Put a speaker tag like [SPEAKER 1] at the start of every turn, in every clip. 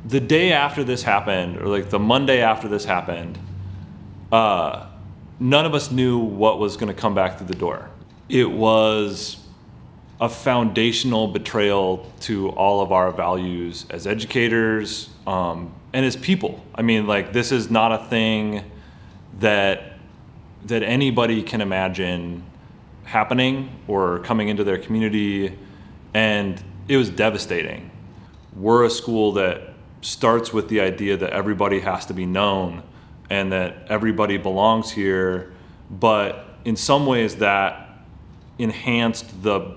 [SPEAKER 1] the day after this happened, or like the Monday after this happened, none of us knew what was going to come back through the door. It was a foundational betrayal to all of our values as educators, and as people. I mean, like, this is not a thing that anybody can imagine happening or coming into their community, and it was devastating. We're a school that starts with the idea that everybody has to be known and that everybody belongs here, but in some ways that enhanced the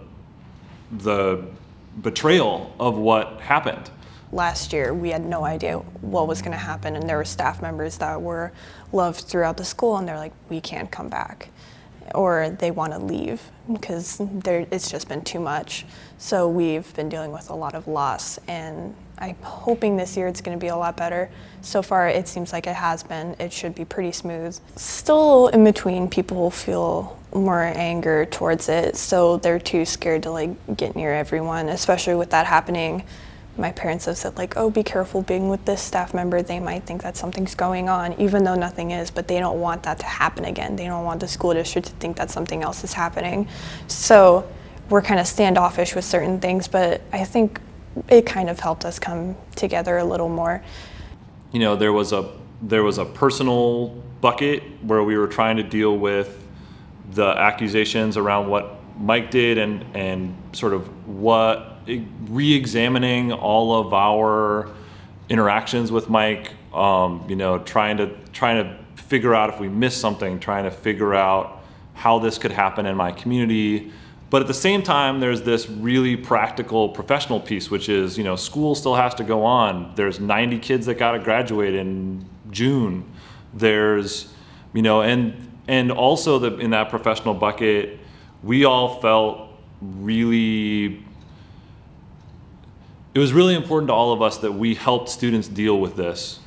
[SPEAKER 1] betrayal of what happened.
[SPEAKER 2] Last year, we had no idea what was going to happen, and there were staff members that were loved throughout the school, and they're like, we can't come back, or they want to leave because it's just been too much. So we've been dealing with a lot of loss, and I'm hoping this year it's going to be a lot better. So far, it seems like it has been. It should be pretty smooth. Still in between, people feel more anger towards it, so they're too scared to like get near everyone, especially with that happening. My parents have said, like, oh, be careful being with this staff member. They might think that something's going on, even though nothing is, but they don't want that to happen again. They don't want the school district to think that something else is happening. So we're kind of standoffish with certain things, but I think it kind of helped us come together a little more.
[SPEAKER 1] You know, there was a personal bucket where we were trying to deal with the accusations around what Mike did and sort of what re-examining all of our interactions with Mike, you know, trying to figure out if we missed something, trying to figure out how this could happen in my community. But at the same time, there's this really practical professional piece, which is, you know, school still has to go on. There's 90 kids that got to graduate in June. There's, you know, and also in that professional bucket, we all felt really, it was really important to all of us that we helped students deal with this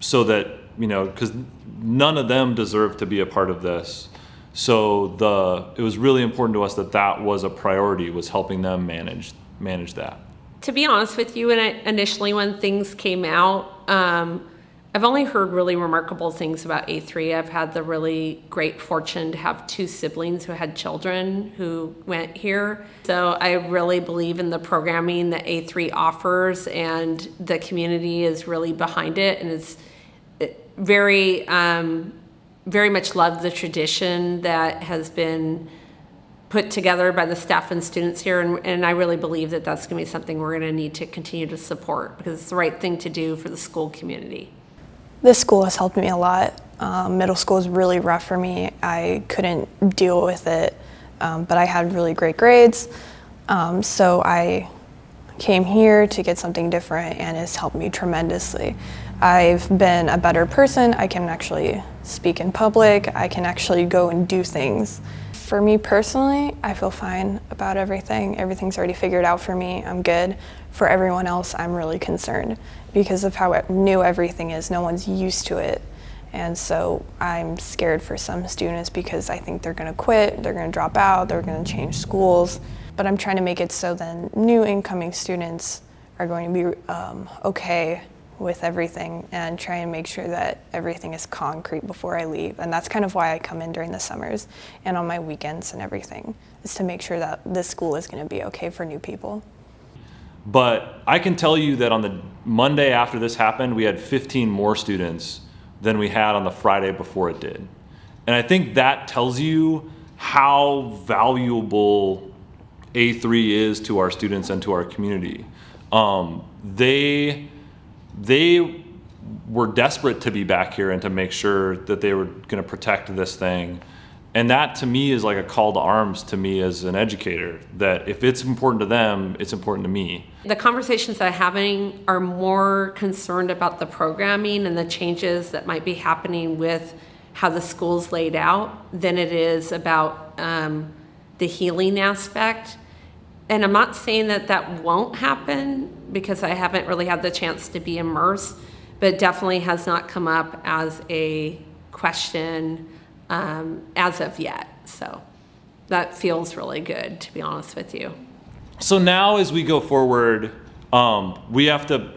[SPEAKER 1] so that, you know, because none of them deserve to be a part of this. So it was really important to us that that was a priority, was helping them manage that.
[SPEAKER 3] To be honest with you, initially when things came out, I've only heard really remarkable things about A3. I've had the really great fortune to have 2 siblings who had children who went here. So I really believe in the programming that A3 offers, and the community is really behind it, and it's very, very much love the tradition that has been put together by the staff and students here, and I really believe that that's going to be something we're going to need to continue to support because it's the right thing to do for the school community.
[SPEAKER 2] This school has helped me a lot. Middle school was really rough for me. I couldn't deal with it, but I had really great grades. So I came here to get something different, and it's helped me tremendously. I've been a better person. I can actually speak in public. I can actually go and do things. For me personally, I feel fine about everything. Everything's already figured out for me. I'm good. For everyone else, I'm really concerned because of how new everything is. No one's used to it. And so I'm scared for some students because I think they're going to quit, they're going to drop out, they're going to change schools. But I'm trying to make it so then new incoming students are going to be okay with everything and try and make sure that everything is concrete before I leave. And that's kind of why I come in during the summers and on my weekends and everything, is to make sure that this school is going to be okay for new people.
[SPEAKER 1] But I can tell you that on the Monday after this happened, we had 15 more students than we had on the Friday before it did. And I think that tells you how valuable A3 is to our students and to our community. They were desperate to be back here and to make sure that they were going to protect this thing. And that to me is like a call to arms to me as an educator, that if it's important to them, it's important to me.
[SPEAKER 3] The conversations that I'm having are more concerned about the programming and the changes that might be happening with how the school's laid out than it is about the healing aspect. And I'm not saying that that won't happen because I haven't really had the chance to be immersed, but it definitely has not come up as a question as of yet. So that feels really good, to be honest with you.
[SPEAKER 1] So now as we go forward, we have to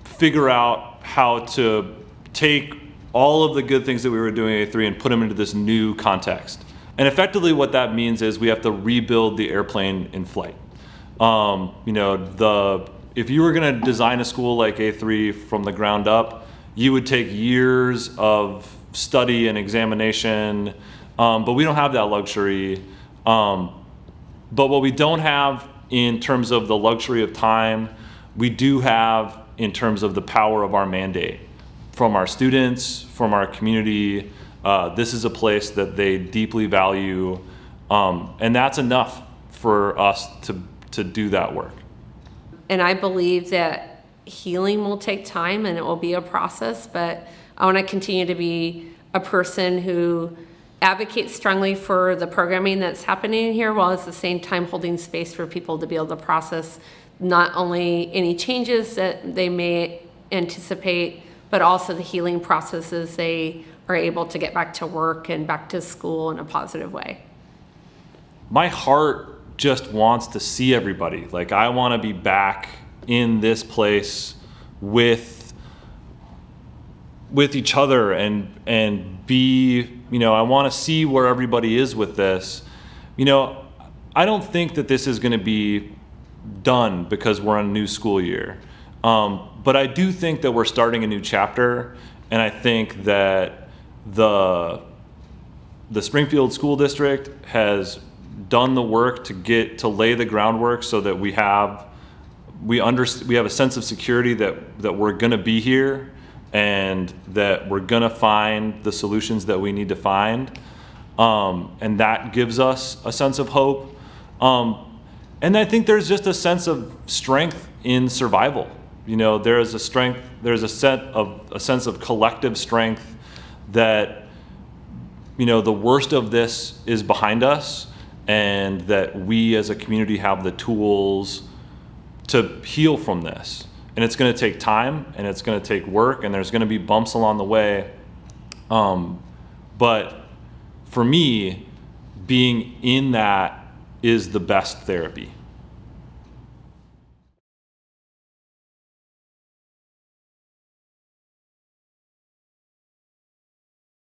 [SPEAKER 1] figure out how to take all of the good things that we were doing at A3 and put them into this new context. And effectively what that means is we have to rebuild the airplane in flight. If you were going to design a school like A3 from the ground up, you would take years of study and examination, but we don't have that luxury. But what we don't have in terms of the luxury of time, we do have in terms of the power of our mandate from our students, from our community. This is a place that they deeply value, and that's enough for us to do that work.
[SPEAKER 3] And I believe that healing will take time and it will be a process, but I want to continue to be a person who advocates strongly for the programming that's happening here, while at the same time holding space for people to be able to process not only any changes that they may anticipate, but also the healing processes they are able to get back to work and back to school in a positive way.
[SPEAKER 1] My heart just wants to see everybody. Like, I want to be back in this place with each other and be, I want to see where everybody is with this. I don't think that this is going to be done because we're in a new school year. But I do think that we're starting a new chapter, and I think that the Springfield School District has done the work to lay the groundwork so that we have a sense of security that we're going to be here and that we're going to find the solutions that we need to find, and that gives us a sense of hope. And I think there's just a sense of strength in survival. There's a sense of collective strength that, the worst of this is behind us, and that we as a community have the tools to heal from this. And it's going to take time, and it's going to take work, and there's going to be bumps along the way. But for me, being in that is the best therapy.